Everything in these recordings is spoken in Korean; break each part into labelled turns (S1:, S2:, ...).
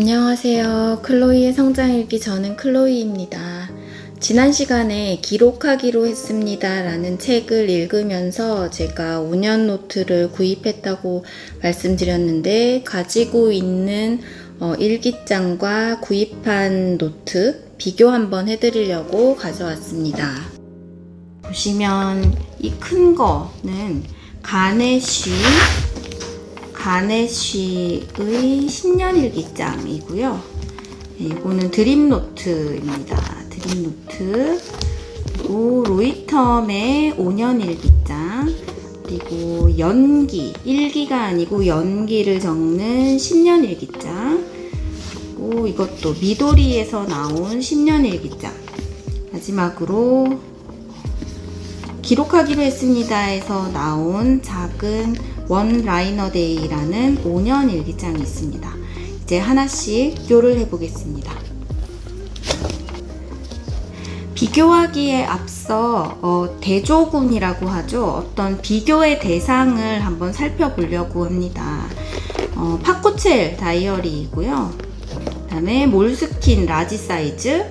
S1: 안녕하세요. 클로이의 성장일기, 저는 클로이입니다. 지난 시간에 기록하기로 했습니다 라는 책을 읽으면서 제가 5년 노트를 구입했다고 말씀드렸는데, 가지고 있는 일기장과 구입한 노트 비교 한번 해드리려고 가져왔습니다. 보시면 이 큰 거는 가네쉬의 10년 일기장이고요. 이거는 드림노트입니다. 드림노트. 그리고 로이텀의 5년 일기장. 그리고 연기, 일기가 아니고 연기를 적는 10년 일기장. 그리고 이것도 미도리에서 나온 10년 일기장. 마지막으로 기록하기로 했습니다에서 나온 작은 원 라이너 데이라는 5년 일기장이 있습니다. 이제 하나씩 비교를 해보겠습니다. 비교하기에 앞서 대조군이라고 하죠. 어떤 비교의 대상을 한번 살펴보려고 합니다. 파코첼 다이어리이고요. 그 다음에 몰스킨 라지 사이즈,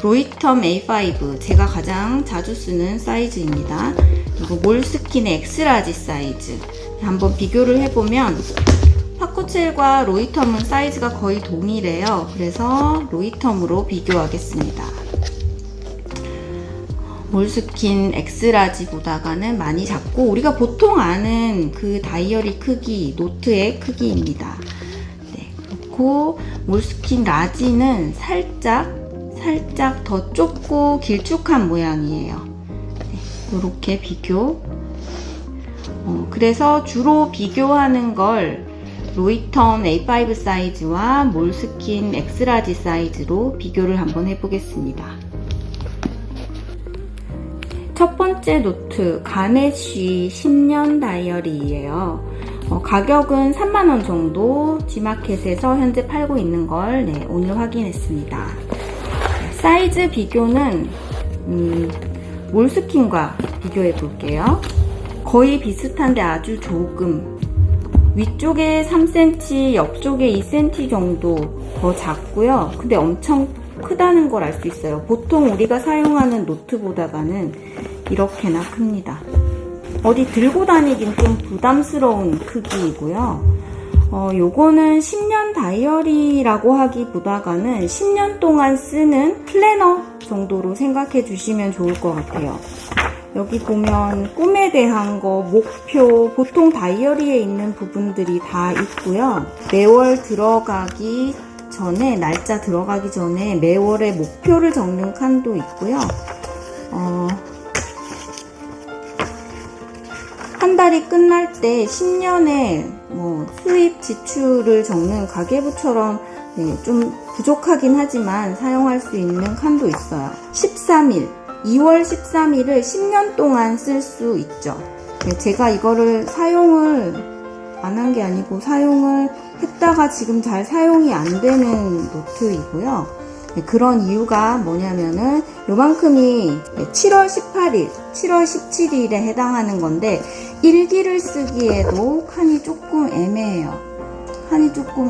S1: 로이텀 A5 제가 가장 자주 쓰는 사이즈입니다. 그리고 몰스킨의 엑스라지 사이즈 한번 비교를 해보면 파코첼과 로이텀은 사이즈가 거의 동일해요. 그래서 로이텀으로 비교하겠습니다. 몰스킨 엑스라지보다는 많이 작고 우리가 보통 아는 그 다이어리 크기, 노트의 크기입니다. 네, 그렇고 몰스킨 라지는 살짝 더 좁고 길쭉한 모양이에요. 네, 이렇게 비교. 그래서 주로 비교하는 걸 로이텀 A5 사이즈와 몰스킨 엑스라지 사이즈로 비교를 한번 해보겠습니다. 첫 번째 노트, 가네쉬 10년 다이어리예요. 가격은 3만원 정도 G마켓에서 현재 팔고 있는 걸 오늘 확인했습니다. 사이즈 비교는 몰스킨과 비교해 볼게요. 거의 비슷한데 아주 조금, 위쪽에 3cm, 옆쪽에 2cm 정도 더 작고요. 근데 엄청 크다는 걸 알 수 있어요. 보통 우리가 사용하는 노트보다는 이렇게나 큽니다. 어디 들고 다니긴 좀 부담스러운 크기이고요. 요거는 10년 다이어리라고 하기보다는 10년 동안 쓰는 플래너 정도로 생각해 주시면 좋을 것 같아요. 여기 보면 꿈에 대한 거, 목표, 보통 다이어리에 있는 부분들이 다 있고요. 매월 들어가기 전에, 날짜 들어가기 전에 매월의 목표를 적는 칸도 있고요. 한 달이 끝날 때 10년의 수입 지출을 적는 가계부처럼 좀 부족하긴 하지만 사용할 수 있는 칸도 있어요. 2월 13일을 10년 동안 쓸 수 있죠. 제가 이거를 사용을 안 한 게 아니고 사용을 했다가 지금 잘 사용이 안 되는 노트이고요. 그런 이유가 뭐냐면은 요만큼이 7월 18일, 7월 17일에 해당하는 건데 일기를 쓰기에도 칸이 조금 애매해요.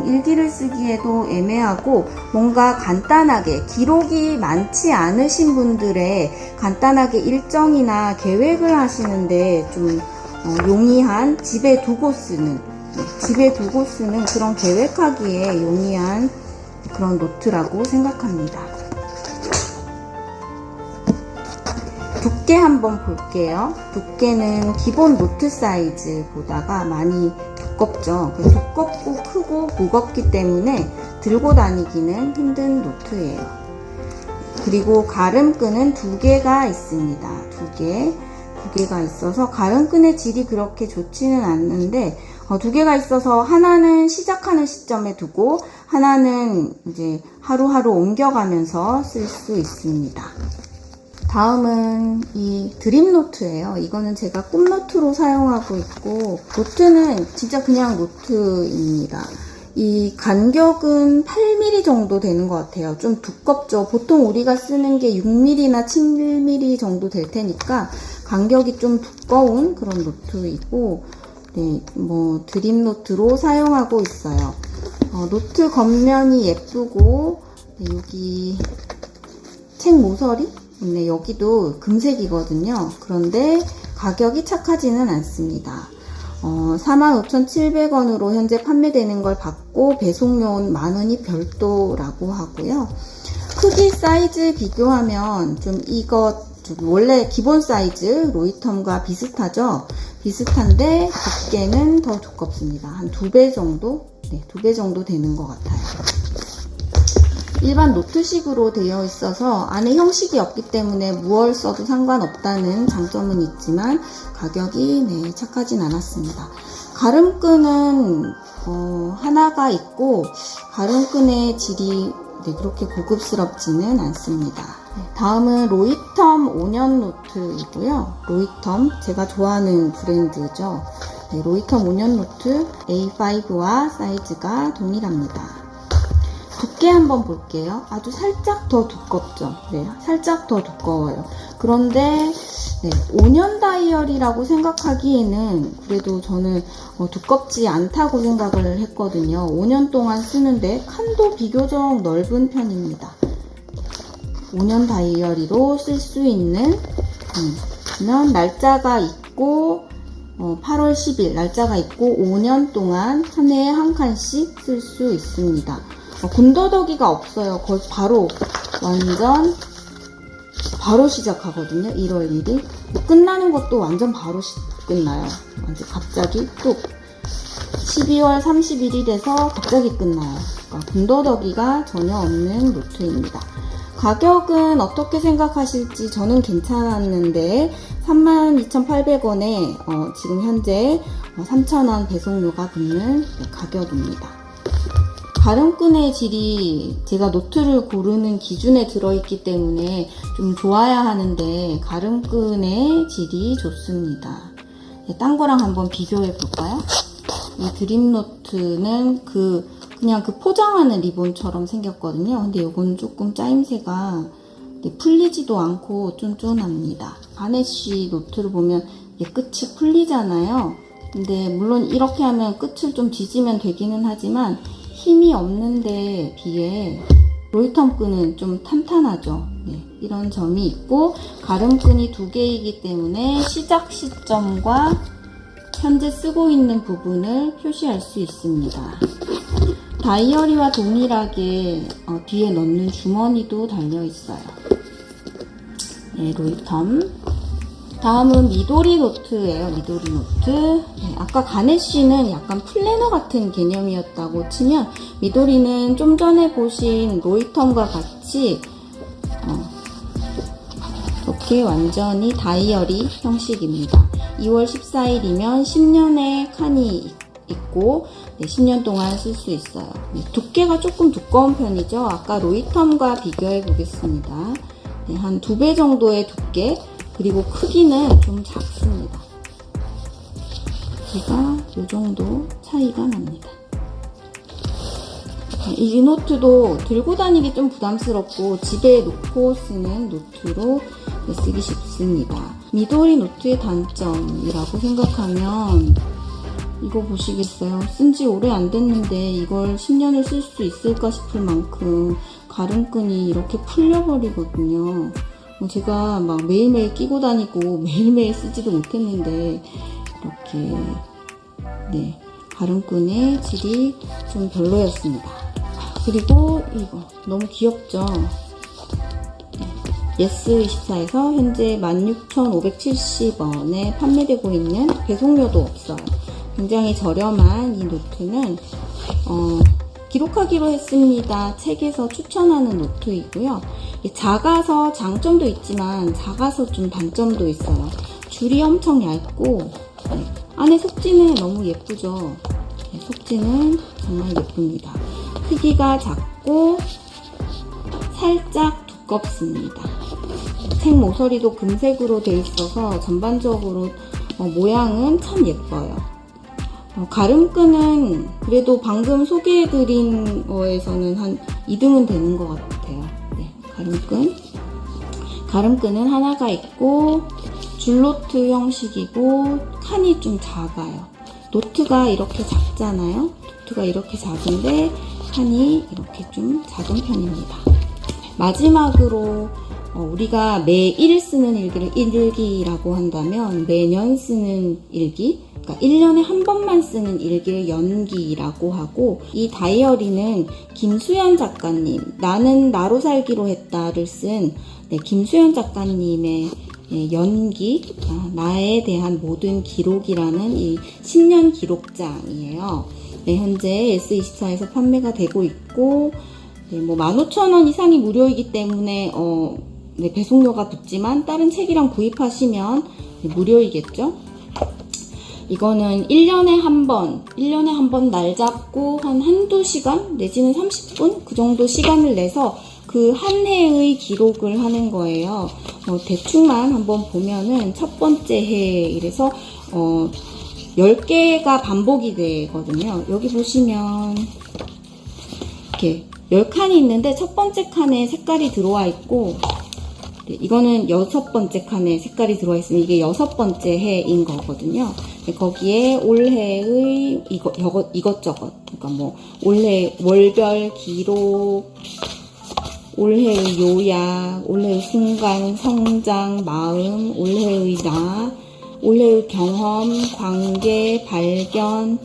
S1: 일기를 쓰기에도 애매하고 뭔가 간단하게 기록이 많지 않으신 분들의 간단하게 일정이나 계획을 하시는데 좀 용이한 집에 두고 쓰는 그런 계획하기에 용이한 그런 노트라고 생각합니다. 두께 한번 볼게요. 두께는 기본 노트 사이즈보다가 많이 두껍죠. 두껍고 크고 무겁기 때문에 들고 다니기는 힘든 노트예요. 그리고 가름끈은 2개가 있습니다. 2개가 있어서 가름끈의 질이 그렇게 좋지는 않는데 2개가 있어서 하나는 시작하는 시점에 두고 하나는 이제 하루하루 옮겨가면서 쓸 수 있습니다. 다음은 이 드림노트예요. 이거는 제가 꿈노트로 사용하고 있고 노트는 진짜 그냥 노트입니다. 이 간격은 8mm 정도 되는 것 같아요. 좀 두껍죠. 보통 우리가 쓰는 게 6mm나 7mm 정도 될 테니까 간격이 좀 두꺼운 그런 노트이고 드림노트로 사용하고 있어요. 노트 겉면이 예쁘고, 네, 여기 책 모서리? 네, 여기도 금색이거든요. 그런데 가격이 착하지는 않습니다. 45,700원으로 현재 판매되는 걸 받고 배송료는 만원이 별도라고 하고요. 크기 사이즈 비교하면 좀 이거 원래 기본 사이즈 로이텀과 비슷하죠? 비슷한데 두께는 더 두껍습니다. 한 2배 정도? 네, 2배 정도 되는 것 같아요. 일반 노트식으로 되어 있어서 안에 형식이 없기 때문에 무얼 써도 상관없다는 장점은 있지만 가격이 네, 착하진 않았습니다. 가름끈은 하나가 있고 가름끈의 질이 네, 그렇게 고급스럽지는 않습니다. 다음은 로이텀 5년 노트이고요. 로이텀 제가 좋아하는 브랜드죠. 네, 로이텀 5년 노트 A5와 사이즈가 동일합니다. 두께 한번 볼게요. 아주 살짝 더 두껍죠. 네, 살짝 더 두꺼워요. 그런데 네, 5년 다이어리라고 생각하기에는 그래도 저는 두껍지 않다고 생각을 했거든요. 5년 동안 쓰는데 칸도 비교적 넓은 편입니다. 5년 다이어리로 쓸 수 있는 날짜가 있고 8월 10일 날짜가 있고 5년 동안 한 해에 한 칸씩 쓸 수 있습니다. 군더더기가 없어요. 거의 완전 바로 시작하거든요. 1월 1일. 끝나는 것도 완전 바로 끝나요. 완전 갑자기 뚝. 12월 31일에서 갑자기 끝나요. 그러니까 군더더기가 전혀 없는 노트입니다. 가격은 어떻게 생각하실지 저는 괜찮았는데 32,800원에 지금 현재 3,000원 배송료가 붙는 가격입니다. 가름끈의 질이 제가 노트를 고르는 기준에 들어있기 때문에 좀 좋아야 하는데 가름끈의 질이 좋습니다. 딴 거랑 한번 비교해 볼까요? 이 드림노트는 그냥 포장하는 리본처럼 생겼거든요. 근데 이건 조금 짜임새가 풀리지도 않고 쫀쫀합니다. 바네쉬 노트를 보면 끝이 풀리잖아요. 근데 물론 이렇게 하면 끝을 좀 뒤지면 되기는 하지만 힘이 없는데 비해 로이텀 끈은 좀 탄탄하죠. 네, 이런 점이 있고 가름끈이 2개이기 때문에 시작 시점과 현재 쓰고 있는 부분을 표시할 수 있습니다. 다이어리와 동일하게 뒤에 넣는 주머니도 달려 있어요. 네, 로이텀. 다음은 미도리 노트예요. 미도리 노트. 네, 아까 가네쉬는 약간 플래너 같은 개념이었다고 치면 미도리는 좀 전에 보신 로이텀과 같이 이렇게 완전히 다이어리 형식입니다. 2월 14일이면 10년의 칸이 있고 10년 동안 쓸 수 있어요. 네, 두께가 조금 두꺼운 편이죠. 아까 로이텀과 비교해 보겠습니다. 네, 한 2배 정도의 두께, 그리고 크기는 좀 작습니다. 크기가 이 정도 차이가 납니다. 이 노트도 들고 다니기 좀 부담스럽고 집에 놓고 쓰는 노트로 쓰기 쉽습니다. 미도리 노트의 단점이라고 생각하면 이거 보시겠어요? 쓴지 오래 안 됐는데 이걸 10년을 쓸 수 있을까 싶을 만큼 가름끈이 이렇게 풀려버리거든요. 제가 막 매일매일 끼고 다니고 매일매일 쓰지도 못했는데 이렇게 네, 가름끈의 질이 좀 별로였습니다. 그리고 이거 너무 귀엽죠? 예스24에서 현재 16,570원에 판매되고 있는 배송료도 없어요. 굉장히 저렴한 이 노트는 기록하기로 했습니다. 책에서 추천하는 노트이고요. 작아서 장점도 있지만 작아서 좀 단점도 있어요. 줄이 엄청 얇고 안에 속지는 너무 예쁘죠. 속지는 정말 예쁩니다. 크기가 작고 살짝 두껍습니다. 책 모서리도 금색으로 되어 있어서 전반적으로 모양은 참 예뻐요. 가름끈은 그래도 방금 소개해드린 거에서는 한 2등은 되는 것 같아요. 네, 가름끈은 하나가 있고 줄노트 형식이고 칸이 좀 작아요. 노트가 이렇게 작잖아요. 노트가 이렇게 작은데 칸이 이렇게 좀 작은 편입니다. 마지막으로 우리가 매일 쓰는 일기를 일기라고 한다면 매년 쓰는 일기, 그러니까 1년에 한 번만 쓰는 일기를 연기라고 하고, 이 다이어리는 김수연 작가님, 나는 나로 살기로 했다를 쓴 김수연 작가님의 연기, 나에 대한 모든 기록이라는 이 10년 기록장이에요. 현재 S24에서 판매가 되고 있고, 뭐 15,000원 이상이 무료이기 때문에 배송료가 붙지만 다른 책이랑 구입하시면 무료이겠죠. 이거는 1년에 한 번 날 잡고 한두 시간 내지는 30분 그 정도 시간을 내서 그 한 해의 기록을 하는 거예요. 대충만 한번 보면은 첫 번째 해 이래서 10개가 반복이 되거든요. 여기 보시면 이렇게 10칸이 있는데 첫 번째 칸에 색깔이 들어와 있고, 이거는 6번째 칸에 색깔이 들어와 있으면 이게 6번째 해인 거거든요. 거기에 올해의 이것저것, 그러니까 뭐 올해 월별 기록, 올해의 요약, 올해의 순간 성장, 마음, 올해의 나, 올해의 경험, 관계, 발견,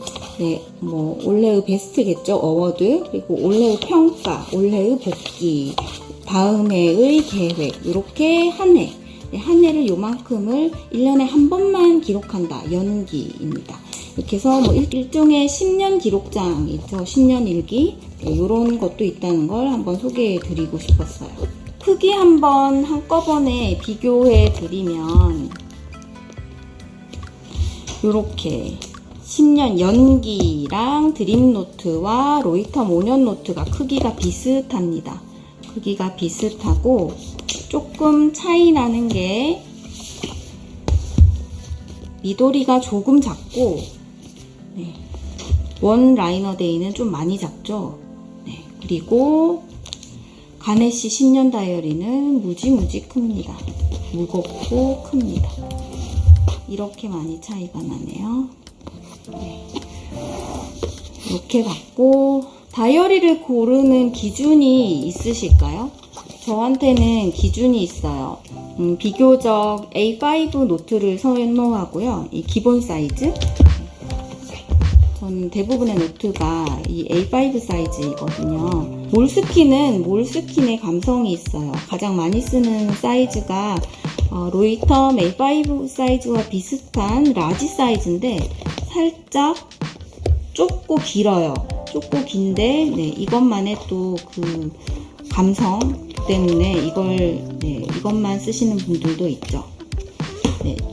S1: 뭐 올해의 베스트겠죠, 어워드, 그리고 올해의 평가, 올해의 복귀, 다음 해의 계획, 이렇게 한 해를 요만큼을 1년에 한 번만 기록한다, 연기입니다. 이렇게 해서 뭐 일종의 10년 기록장 있죠, 10년 일기, 이런 것도 있다는 걸 한번 소개해 드리고 싶었어요. 크기 한번 한꺼번에 비교해 드리면 이렇게 10년 연기랑 드림노트와 로이텀 5년 노트가 크기가 비슷합니다. 크기가 비슷하고 조금 차이 나는 게 미도리가 조금 작고, 원 라이너 데이는 좀 많이 작죠. 그리고 가네시 10년 다이어리는 무지무지 큽니다. 무겁고 큽니다. 이렇게 많이 차이가 나네요. 이렇게 봤고, 다이어리를 고르는 기준이 있으실까요? 저한테는 기준이 있어요. 비교적 A5 노트를 선호하고요. 이 기본 사이즈. 전 대부분의 노트가 이 A5 사이즈이거든요. 몰스킨의 감성이 있어요. 가장 많이 쓰는 사이즈가 로이텀 A5 사이즈와 비슷한 라지 사이즈인데 살짝 좁고 길어요. 좁고 긴데 이것만의 또 그 감성 때문에 이것만 쓰시는 분들도 있죠.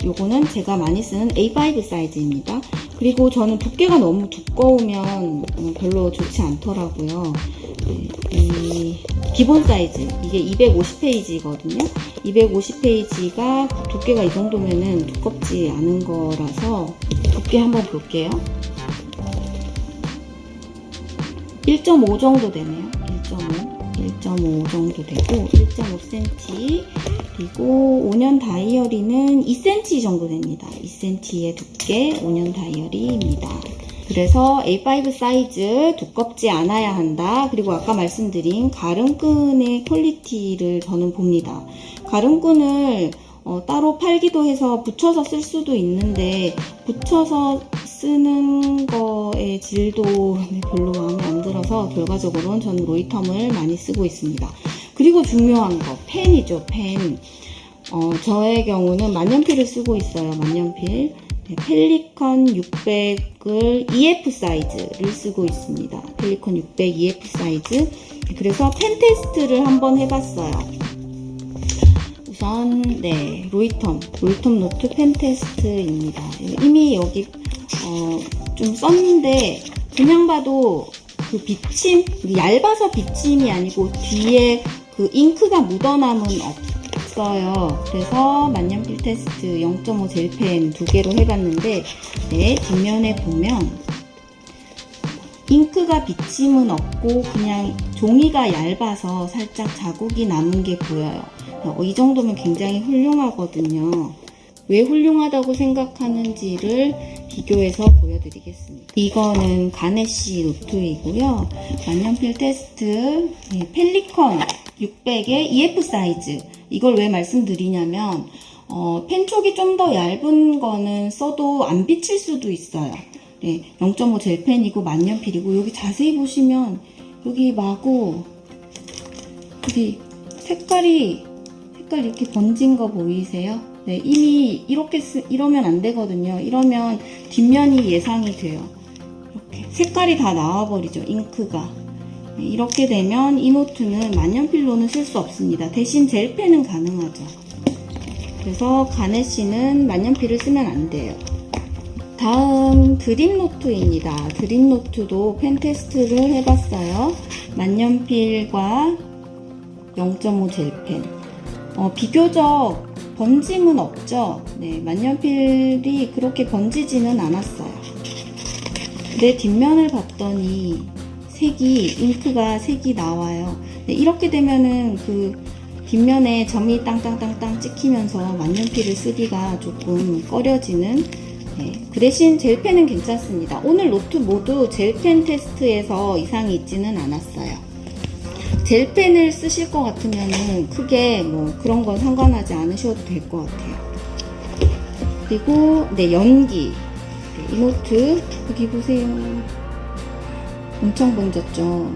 S1: 요거는 제가 많이 쓰는 A5 사이즈입니다. 그리고 저는 두께가 너무 두꺼우면 별로 좋지 않더라고요. 이 기본 사이즈, 이게 250페이지거든요. 250페이지가 두께가 이 정도면은 두껍지 않은 거라서 두께 한번 볼게요. 1.5 정도 되네요. 1.5 정도 되고 1.5cm, 그리고 5년 다이어리는 2cm 정도 됩니다. 2cm의 두께 5년 다이어리입니다. 그래서 A5 사이즈 두껍지 않아야 한다. 그리고 아까 말씀드린 가름끈의 퀄리티를 저는 봅니다. 가름끈을 따로 팔기도 해서 붙여서 쓸 수도 있는데 붙여서 쓰는 거의 질도 별로 마음에 안 들어서 결과적으로는 저는 로이텀을 많이 쓰고 있습니다. 그리고 중요한 거, 펜이죠, 펜. 저의 경우는 만년필을 쓰고 있어요, 만년필. 펠리컨 600을 EF 사이즈를 쓰고 있습니다. 펠리컨 600 EF 사이즈. 그래서 펜 테스트를 한번 해봤어요. 우선 로이텀 노트 펜 테스트입니다. 이미 여기 좀 썼는데 그냥 봐도 그 비침, 얇아서 비침이 아니고 뒤에 그 잉크가 묻어남은 없어요. 그래서 만년필 테스트 0.5 젤펜 2개로 해봤는데 뒷면에 보면 잉크가 비침은 없고 그냥 종이가 얇아서 살짝 자국이 남은 게 보여요. 이 정도면 굉장히 훌륭하거든요. 왜 훌륭하다고 생각하는지를 비교해서 보여드리겠습니다. 이거는 가네시 노트이고요. 만년필 테스트 펠리컨 600의 EF 사이즈. 이걸 왜 말씀드리냐면 펜 쪽이 좀 더 얇은 거는 써도 안 비칠 수도 있어요. 네, 0.5 젤펜이고 만년필이고, 여기 자세히 보시면 여기 마구 여기 색깔이 이렇게 번진 거 보이세요? 네, 이미 이러면 안 되거든요. 이러면 뒷면이 예상이 돼요. 이렇게 색깔이 다 나와버리죠, 잉크가. 네, 이렇게 되면 이 노트는 만년필로는 쓸 수 없습니다. 대신 젤펜은 가능하죠. 그래서 가네시는 만년필을 쓰면 안 돼요. 다음 드림노트입니다. 드림노트도 펜 테스트를 해봤어요. 만년필과 0.5 젤펜. 비교적 번짐은 없죠. 네, 만년필이 그렇게 번지지는 않았어요. 근데 뒷면을 봤더니 잉크가 색이 나와요. 네, 이렇게 되면은 그 뒷면에 점이 땅땅땅땅 찍히면서 만년필을 쓰기가 조금 꺼려지는, 그 대신 젤펜은 괜찮습니다. 오늘 노트 모두 젤펜 테스트에서 이상이 있지는 않았어요. 젤펜을 쓰실 것 같으면은 크게 뭐 그런 건 상관하지 않으셔도 될 것 같아요. 그리고 연기. 이 노트 여기 보세요. 엄청 번졌죠.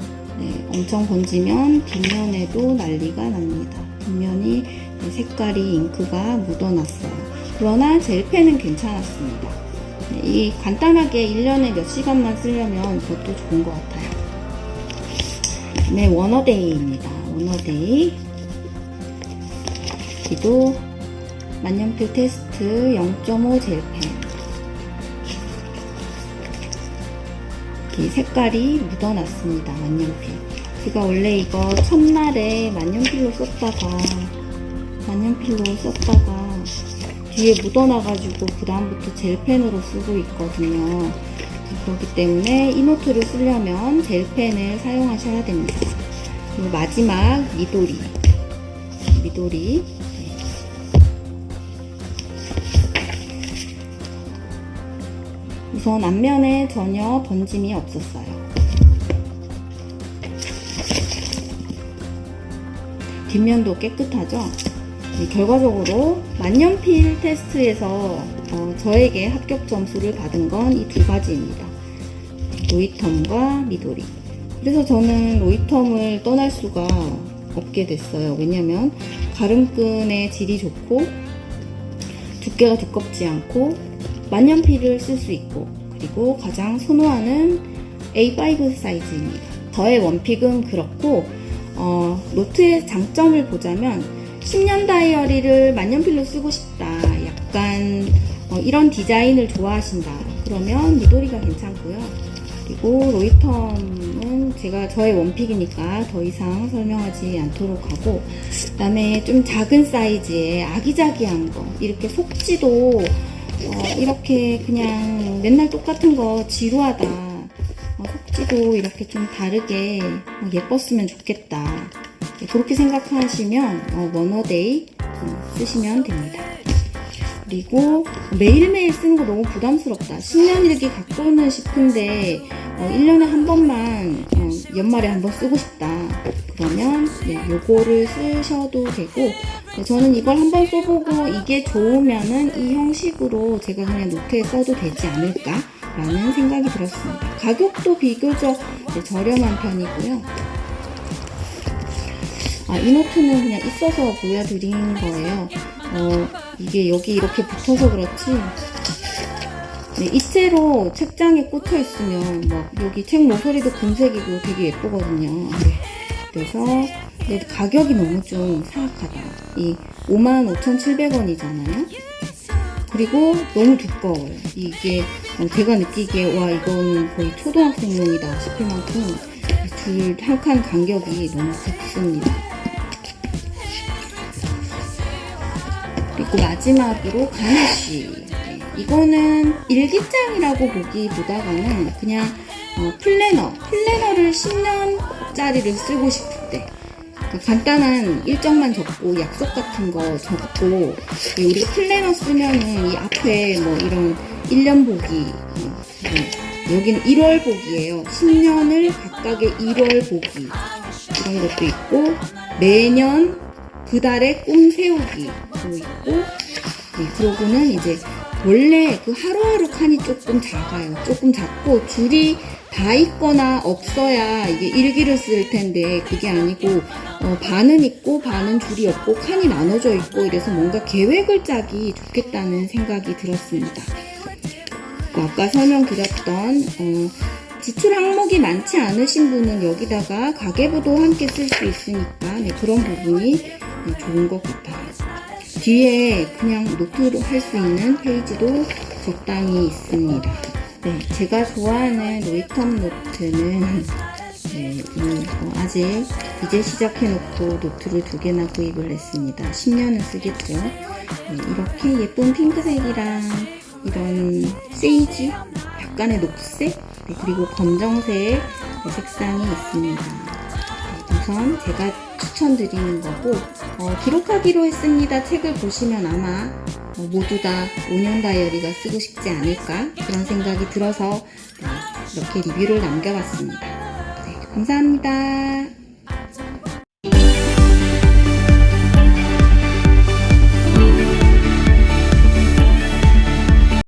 S1: 엄청 번지면 뒷면에도 난리가 납니다. 뒷면이 색깔이 잉크가 묻어났어요. 그러나 젤펜은 괜찮았습니다. 이 간단하게 1년에 몇 시간만 쓰려면 그것도 좋은 것 같아요. 네, 워너데이입니다. 워너데이. 여기도 만년필 테스트 0.5 젤펜. 이렇게 색깔이 묻어났습니다. 만년필. 제가 원래 이거 첫날에 만년필로 썼다가 뒤에 묻어나가지고 그 다음부터 젤펜으로 쓰고 있거든요. 그렇기 때문에 이 노트를 쓰려면 젤펜을 사용하셔야 됩니다. 그리고 마지막 미도리. 우선 앞면에 전혀 번짐이 없었어요. 뒷면도 깨끗하죠? 결과적으로 만년필 테스트에서 저에게 합격 점수를 받은 건 이 두 가지입니다. 로이텀과 미도리. 그래서 저는 로이텀을 떠날 수가 없게 됐어요. 왜냐면 가름끈의 질이 좋고 두께가 두껍지 않고 만년필을 쓸 수 있고, 그리고 가장 선호하는 A5 사이즈입니다. 저의 원픽은 그렇고, 노트의 장점을 보자면 10년 다이어리를 만년필로 쓰고 싶다, 약간 이런 디자인을 좋아하신다 그러면 미도리가 괜찮고요. 그리고 로이텀은 저의 원픽이니까 더 이상 설명하지 않도록 하고, 그 다음에 좀 작은 사이즈의 아기자기한 거, 이렇게 속지도 이렇게 그냥 맨날 똑같은 거 지루하다, 속지도 이렇게 좀 다르게 예뻤으면 좋겠다, 그렇게 생각하시면 워너데이 쓰시면 됩니다. 그리고 매일매일 쓰는 거 너무 부담스럽다, 10년 일기 갖고는 싶은데 1년에 한 번만 연말에 한 번 쓰고 싶다, 그러면 요거를 쓰셔도 되고, 저는 이걸 한번 써보고 이게 좋으면은 이 형식으로 제가 그냥 노트에 써도 되지 않을까 라는 생각이 들었습니다. 가격도 비교적 저렴한 편이고요. 이 노트는 그냥 있어서 보여드린 거예요. 이게 여기 이렇게 붙어서 그렇지, 이채로 책장에 꽂혀 있으면 막 여기 책 모서리도 금색이고 되게 예쁘거든요. 그래서 가격이 너무 좀 사악하다. 이 55,700원이잖아요. 그리고 너무 두꺼워요. 이게 제가 느끼기에 와, 이거는 거의 초등학생용이다 싶을 만큼 줄 한 칸 간격이 너무 굵습니다. 그리고 마지막으로 가네시. 이거는 일기장이라고 보기보다는 그냥 플래너를 10년짜리를 쓰고 싶을 때 간단한 일정만 적고 약속 같은 거 적고, 우리가 플래너 쓰면은 이 앞에 뭐 이런 1년 보기, 여기는 1월 보기예요. 10년을 각각의 1월 보기 이런 것도 있고, 매년 그 달의 꿈 세우기도 있고, 그러고는 이제 원래 그 하루하루 칸이 조금 작아요. 조금 작고 줄이 다 있거나 없어야 이게 일기를 쓸 텐데, 그게 아니고 반은 있고 반은 줄이 없고 칸이 나눠져 있고, 이래서 뭔가 계획을 짜기 좋겠다는 생각이 들었습니다. 아까 설명드렸던 지출 항목이 많지 않으신 분은 여기다가 가계부도 함께 쓸 수 있으니까 그런 부분이 좋은 것 같아요. 뒤에 그냥 노트로 할 수 있는 페이지도 적당히 있습니다. 네, 제가 좋아하는 로이텀 노트는 아직 이제 시작해놓고 노트를 2개나 구입을 했습니다. 10년은 쓰겠죠. 이렇게 예쁜 핑크색이랑 이런 세이지, 약간의 녹색, 그리고 검정색 색상이 있습니다. 우선 제가 추천드리는 거고, 기록하기로 했습니다. 책을 보시면 아마 모두 다 5년 다이어리가 쓰고 싶지 않을까 그런 생각이 들어서 이렇게 리뷰를 남겨봤습니다. 네, 감사합니다.